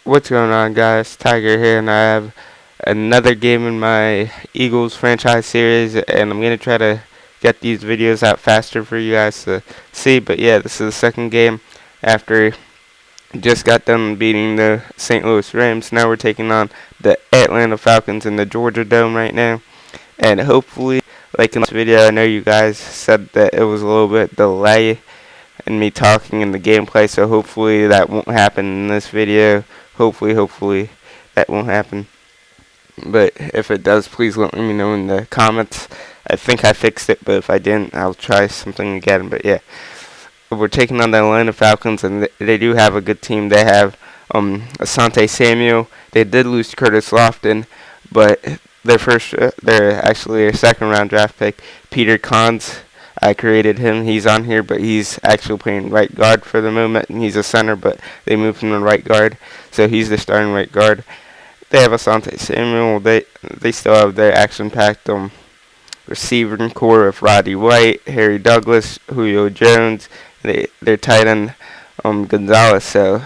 What's going on, guys? Tiger here, and I have another game in my Eagles franchise series, and I'm gonna try to get these videos out faster for you guys to see. But yeah, this is the second game after just got done beating the St. Louis Rams. Now we're taking on the Atlanta Falcons in the Georgia Dome right now, and hopefully, like in this video, I know you guys said that it was a little bit delay in me talking in the gameplay, so hopefully that won't happen in this video. Hopefully that won't happen. But if it does, please let me know in the comments. I think I fixed it, but if I didn't, I'll try something again. But yeah, we're taking on the Atlanta Falcons, and they do have a good team. They have Asante Samuel. They did lose Curtis Lofton, but they're actually a second-round draft pick, Peter Cons. I created him. He's on here, but he's actually playing right guard for the moment, and he's a center, but they moved him to right guard, so he's the starting right guard. They have Asante Samuel. They still have their action-packed receiving core of Roddy White, Harry Douglas, Julio Jones. Their tight end Gonzalez. So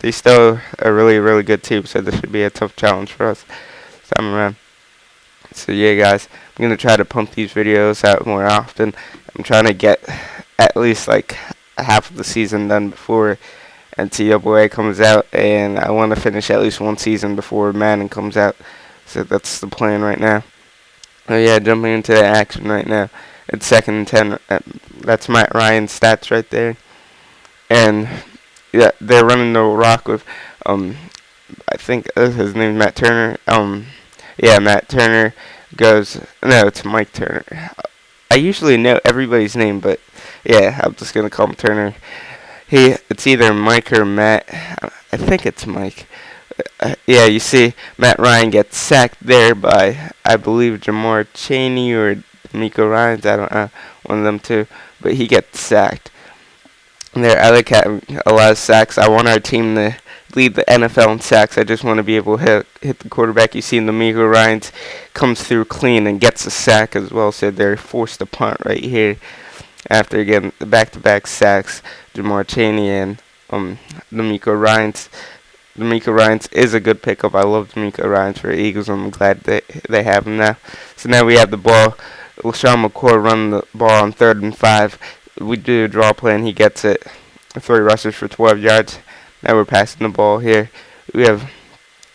they still a really good team. So this should be a tough challenge for us this time around. So yeah, guys, I'm going to try to pump these videos out more often. I'm trying to get at least like half of the season done before NCAA comes out, and I want to finish at least one season before Madden comes out. So that's the plan right now. Oh yeah, jumping into the action right now. It's 2nd and 10. That's Matt Ryan's stats right there. And yeah, they're running the rock with I think his name's Matt Turner. Yeah, Matt Turner goes. No, it's Mike Turner. I usually know everybody's name, but yeah, I'm just gonna call him Turner. It's either Mike or Matt. I think it's Mike. Yeah, you see, Matt Ryan gets sacked there by, I believe, Jamar Chaney or Miko Ryans. I don't know, one of them two. But he gets sacked. There, I like having a lot of sacks. I want our team to lead the NFL in sacks. I just want to be able to hit the quarterback. You see the Miko Ryans comes through clean and gets a sack as well. So they're forced to punt right here after again the back-to-back sacks. Jamar Chaney and the Miko Ryans. The Miko Ryans is a good pickup. I love the Miko Ryans for the Eagles. I'm glad they have him now. So now we have the ball. LaShawn McCoy running the ball on 3rd and 5. We do a draw play, and he gets it. 3 rushes for 12 yards. Now we're passing the ball here. We have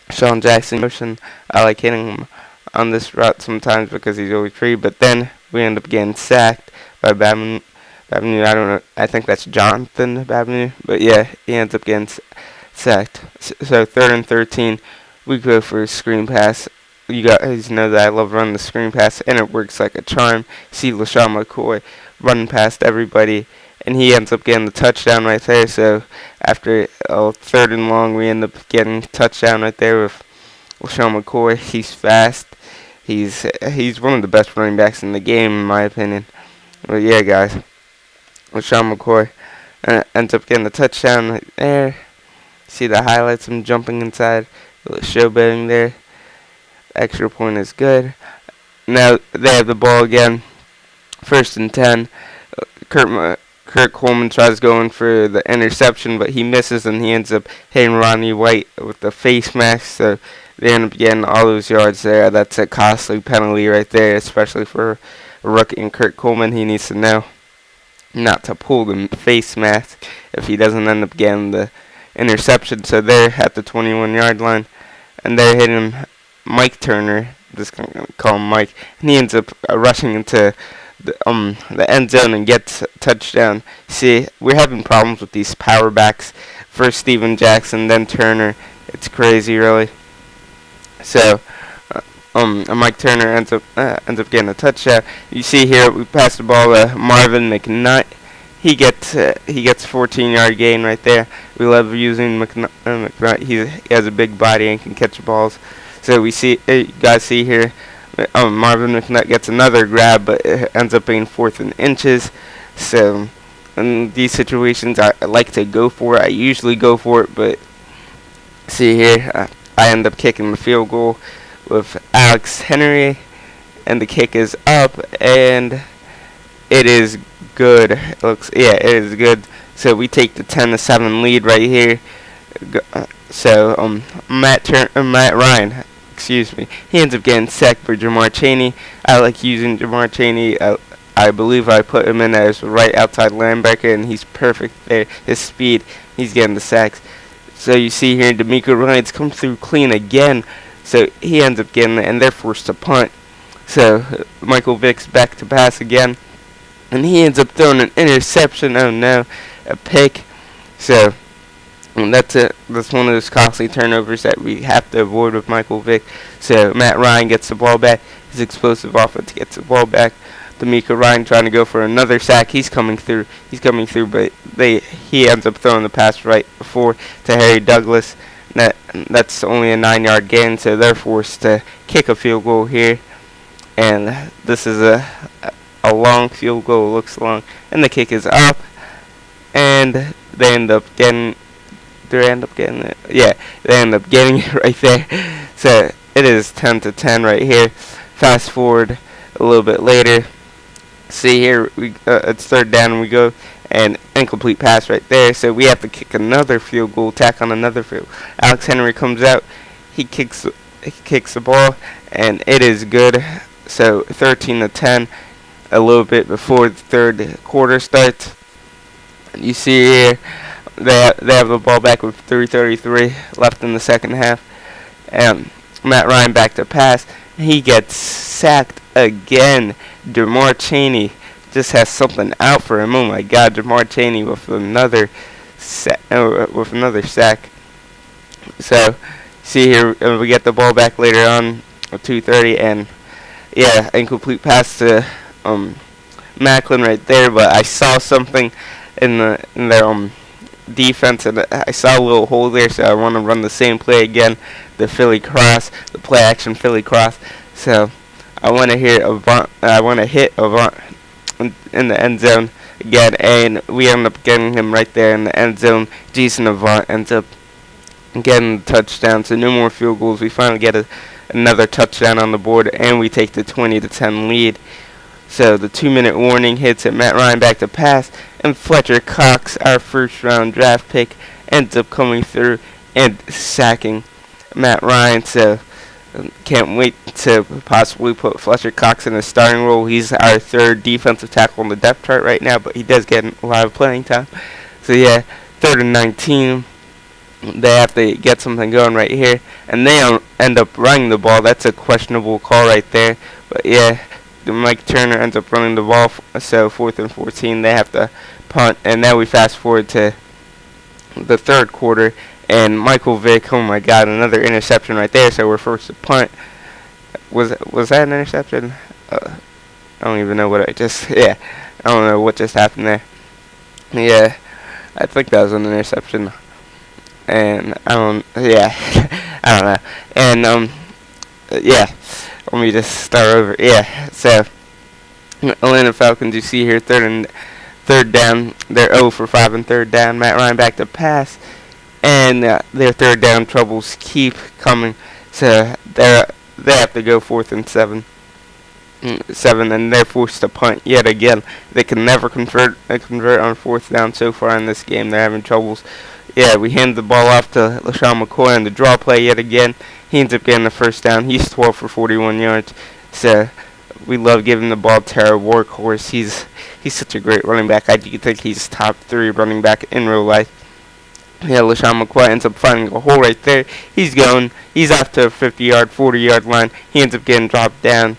Sean Jackson motion. I like hitting him on this route sometimes because he's always free, but then we end up getting sacked by Babinu. I don't know. I think that's Jonathan Babinu, but yeah, he ends up getting sacked. So 3rd and 13, we go for a screen pass. You guys know that I love running the screen pass, and it works like a charm. See LaShawn McCoy running past everybody, and he ends up getting the touchdown right there. So after 3rd and long, we end up getting a touchdown right there with LaShawn McCoy. He's fast. He's one of the best running backs in the game, in my opinion. But yeah, guys, LaShawn McCoy ends up getting the touchdown right there. See the highlights, him jumping inside, a little showboating there. Extra point is good. Now they have the ball again. 1st and 10. Kurt Coleman tries going for the interception, but he misses, and he ends up hitting Roddy White with the face mask. So they end up getting all those yards there. That's a costly penalty right there, especially for a rookie and Kurt Coleman. He needs to know not to pull the face mask if he doesn't end up getting the interception. So they're at the 21-yard line, and they're hitting Mike Turner. I'm just gonna call him Mike, and he ends up rushing into the end zone and gets a touchdown. See, we're having problems with these power backs. First Steven Jackson, then Turner. It's crazy, really. So Mike Turner ends up getting a touchdown. You see here, we pass the ball to Marvin McNutt. He gets 14-yard gain right there. We love using McNutt. He has a big body and can catch balls. So we see, you guys see here, Marvin McNutt gets another grab, but it ends up being 4th and inches. So in these situations, I like to go for it. I usually go for it, but see here, I end up kicking the field goal with Alex Henry, and the kick is up, and it is good. It is good. So we take the 10-7 lead right here. Matt Ryan, excuse me, he ends up getting sacked by Jamar Chaney. I like using Jamar Chaney. I believe I put him in as right outside linebacker, and he's perfect there. His speed, he's getting the sacks. So you see here, D'Amico Ryans comes through clean again. So he ends up getting it, and they're forced to punt. So Michael Vick's back to pass again, and he ends up throwing an interception. Oh no, a pick. So that's it. That's one of those costly turnovers that we have to avoid with Michael Vick. So Matt Ryan gets the ball back. His explosive offense gets the ball back. D'Amico Ryan trying to go for another sack. He's coming through, but he ends up throwing the pass right before to Harry Douglas. That's only a 9-yard gain, so they're forced to kick a field goal here. And this is a long field goal. It looks long, and the kick is up, and they end up getting it. Yeah, they end up getting it right there. So it is 10-10 right here. Fast forward a little bit later. See here, it's third down, and we go and incomplete pass right there. So we have to kick another field goal, tack on another field. Alex Henry comes out, he kicks the ball, and it is good. So 13-10, a little bit before the third quarter starts. You see here, they have the ball back with 3:33 left in the second half, and Matt Ryan back to pass. He gets sacked again. Jamar Chaney just has something out for him. Oh my God, Jamar Chaney with another sack. So, see here, we get the ball back later on, 2:30, and yeah, incomplete pass to Macklin right there. But I saw something in their defense, and I saw a little hole there, so I want to run the same play again, the play action Philly cross. So I want to hit Avant in the end zone again, and we end up getting him right there in the end zone. Jason Avant ends up getting the touchdown, so no more field goals. We finally get another touchdown on the board, and we take the 20-10 lead. So the 2-minute warning hits at Matt Ryan back to pass, and Fletcher Cox, our first-round draft pick, ends up coming through and sacking Matt Ryan. So can't wait to possibly put Fletcher Cox in a starting role. He's our third defensive tackle on the depth chart right now, but he does get a lot of playing time. So yeah, 3rd and 19. They have to get something going right here, and they end up running the ball. That's a questionable call right there. But yeah, Mike Turner ends up running the ball, so 4th and 14, they have to punt. And now we fast forward to the third quarter, and Michael Vick, oh my God, another interception right there, so we're forced to punt. Was that an interception? I don't even know what I don't know what just happened there. Yeah, I think that was an interception. And I don't know. And yeah, let me just start over. Yeah, so Atlanta Falcons, you see here, third down. They're 0 for 5 on third down. Matt Ryan back to pass, and their third down troubles keep coming. So they have to go 4th and 7, and they're forced to punt yet again. They can never convert on 4th down so far in this game. They're having troubles. Yeah, we hand the ball off to LaShawn McCoy on the draw play yet again. He ends up getting the first down. He's 12 for 41 yards. So we love giving the ball to our workhorse. He's such a great running back. I do think he's top 3 running back in real life. Yeah, LaShawn McCoy ends up finding a hole right there. He's off to a 50-yard, 40-yard line. He ends up getting dropped down.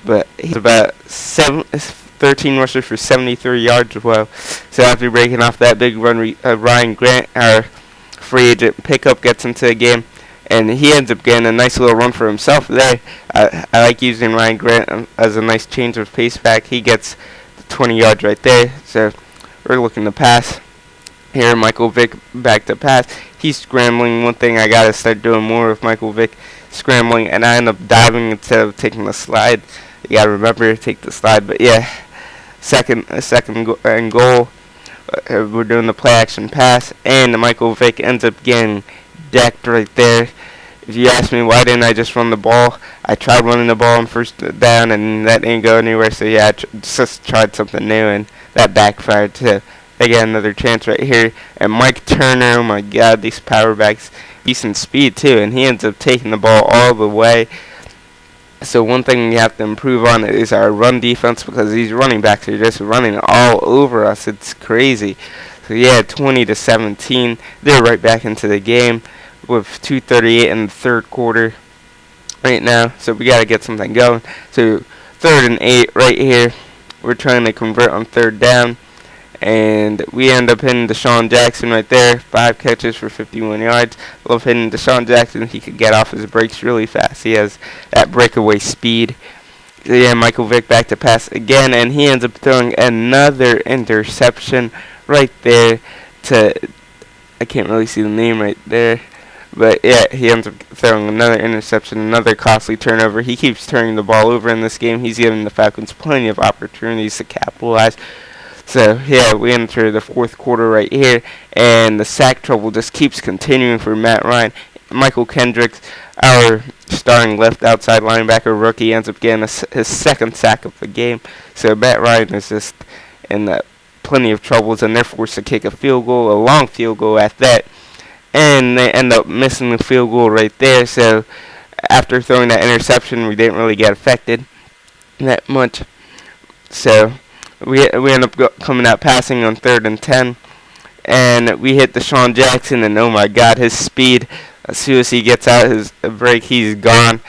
But he's about 13 rushes for 73 yards as well. So after breaking off that big run, Ryan Grant, our free agent pickup, gets into the game, and he ends up getting a nice little run for himself there. I like using Ryan Grant as a nice change of pace back. He gets 20 yards right there. So we're looking to pass. Here, Michael Vick back to pass. He's scrambling. One thing I gotta start doing more with Michael Vick, scrambling, and I end up diving instead of taking the slide. You gotta remember to take the slide. But yeah, second and goal. We're doing the play action pass, and Michael Vick ends up getting decked right there. If you ask me why didn't I just run the ball, I tried running the ball on first down, and that didn't go anywhere. So yeah, I just tried something new, and that backfired too. They got another chance right here. And Mike Turner, oh my God, these power backs, decent speed too, and he ends up taking the ball all the way. So one thing we have to improve on is our run defense, because these running backs are just running all over us. It's crazy. So yeah, 20-17. They're right back into the game with 2:38 in the third quarter right now. So we got to get something going. So 3rd and 8 right here. We're trying to convert on 3rd down. And we end up hitting Deshaun Jackson right there. 5 catches for 51 yards. Love hitting Deshaun Jackson. He could get off his breaks really fast. He has that breakaway speed. Yeah, Michael Vick back to pass again, and he ends up throwing another interception right there to, I can't really see the name right there. But yeah, he ends up throwing another interception, another costly turnover. He keeps turning the ball over in this game. He's giving the Falcons plenty of opportunities to capitalize. So, yeah, we enter the 4th quarter right here, and the sack trouble just keeps continuing for Matt Ryan. Michael Kendricks, our starting left outside linebacker rookie, ends up getting his 2nd sack of the game. So, Matt Ryan is just in plenty of troubles, and they're forced to kick a field goal, a long field goal at that. And they end up missing the field goal right there. So, after throwing that interception, we didn't really get affected that much. So, we end up coming out passing on 3rd and 10, and we hit Deshaun Jackson, and oh my God, his speed! As soon as he gets out his break, he's gone.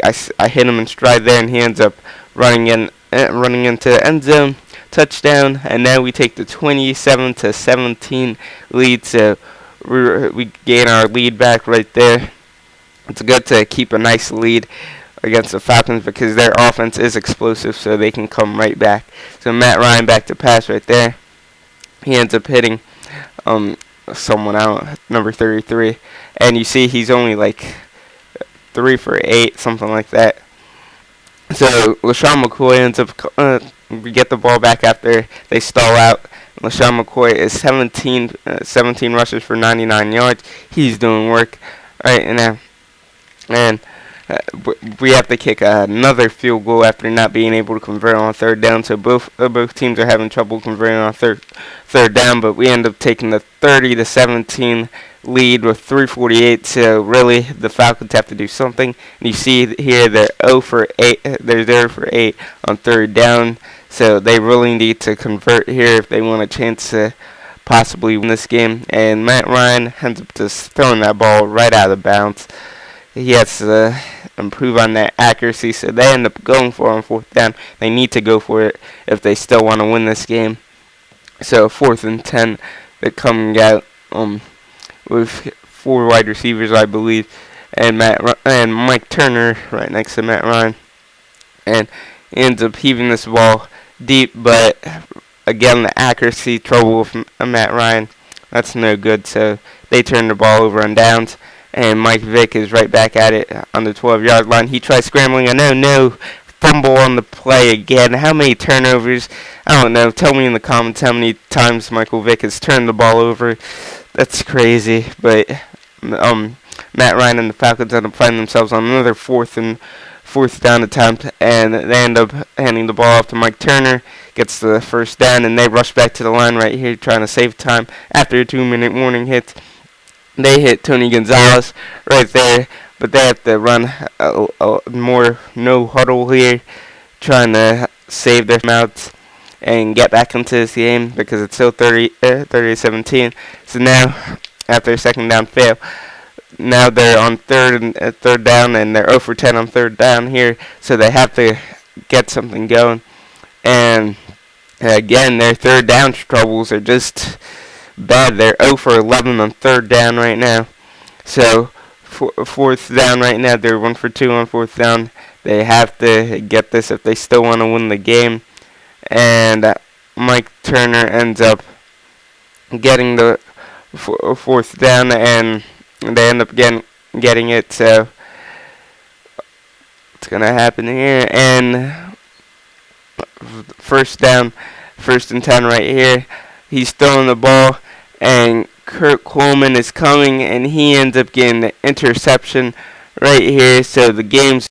I hit him in stride there, and he ends up running into the end zone, touchdown, and now we take the 27-17 lead. So we gain our lead back right there. It's good to keep a nice lead against the Falcons because their offense is explosive, so they can come right back. So Matt Ryan back to pass right there. He ends up hitting someone out, number 33, and you see he's only like 3 for 8, something like that. So LaShawn McCoy ends up we get the ball back after they stall out. LaShawn McCoy is 17 rushes for 99 yards. He's doing work right now, and we have to kick another field goal after not being able to convert on 3rd down. So both teams are having trouble converting on third down, but we end up taking the 30-17 lead with 3:48. So really, the Falcons have to do something. And you see here they're 0 for 8. They're 0 for 8 on 3rd down. So they really need to convert here if they want a chance to possibly win this game. And Matt Ryan ends up just throwing that ball right out of bounds. He has to improve on that accuracy, so they end up going for it on 4th down. They need to go for it if they still want to win this game. So 4th and 10, they're coming out with 4 wide receivers, I believe, and Mike Turner right next to Matt Ryan, and he ends up heaving this ball deep, but again the accuracy trouble with Matt Ryan, that's no good. So they turn the ball over on downs. And Mike Vick is right back at it on the 12-yard line. He tries scrambling. No, fumble on the play again. How many turnovers? I don't know. Tell me in the comments how many times Michael Vick has turned the ball over. That's crazy. But Matt Ryan and the Falcons end up finding themselves on another 4th down attempt, and they end up handing the ball off to Mike Turner. Gets the 1st down, and they rush back to the line right here, trying to save time after a 2-minute warning hit. They hit Tony Gonzalez right there, but they have to run more no huddle here, trying to save their mouths and get back into this game because it's still 30-17. So now, after a 2nd down fail, now they're on 3rd down, and they're 0 for 10 on 3rd down here, so they have to get something going. And again, their 3rd down troubles are just bad. They're 0 for 11 on 3rd down right now. So 4th down right now, they're 1 for 2 on 4th down. They have to get this if they still want to win the game. And Mike Turner ends up getting the 4th down, and they end up getting it. So what's gonna happen here? And 1st down, 1st and 10 right here. He's throwing the ball, and Kurt Coleman is coming, and he ends up getting the interception right here. So the game's